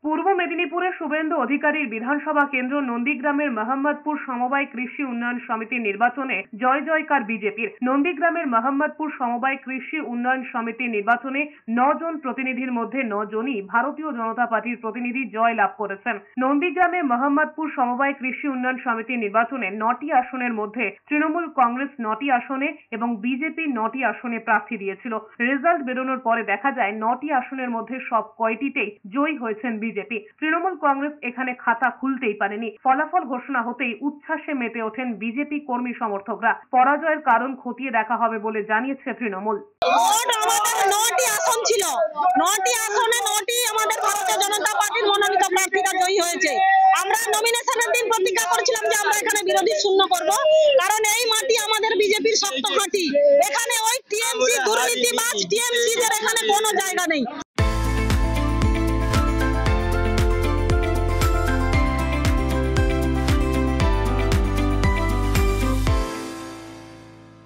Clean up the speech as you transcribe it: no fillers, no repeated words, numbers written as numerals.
পূর্ব মেদিনীপুরের শুভেন্দু অধিকারীর বিধানসভা কেন্দ্র নন্দীগ্রামের মোহাম্মদপুর সমবায় কৃষি উন্নয়ন সমিতির নির্বাচনে জয় জয়কার বিজেপির। নন্দীগ্রামের মোহাম্মদপুর সমবায় কৃষি উন্নয়ন সমিতির নির্বাচনে 9 জন প্রতিনিধির মধ্যে 9 জনই ভারতীয় জনতা পার্টির প্রতিনিধি জয় লাভ করেছেন। নন্দীগ্রামের মোহাম্মদপুর সমবায় কৃষি উন্নয়ন সমিতির নির্বাচনে 9টি আসনের মধ্যে তৃণমূল কংগ্রেস 9টি আসনে এবং বিজেপি 9টি আসনে প্রার্থী দিয়েছিল। রেজাল্ট বেরোনোর পরে দেখা যায় 9টি আসনের মধ্যে সব কয়টিতেই জয়ী হয়েছেন বিজেপি। তৃণমূল কংগ্রেস এখানে খাতা খুলতেই পারেনি। ফলাফল ঘোষণা হতেই উচ্ছ্বাসে মেতে ওঠেন বিজেপি কর্মী সমর্থকরা। পরাজয়ের কারণ খতিয়ে দেখা হবে বলে জানিয়েছে তৃণমূল। আমাদের 9টি আসন ছিল, 9টি আসনে 9টি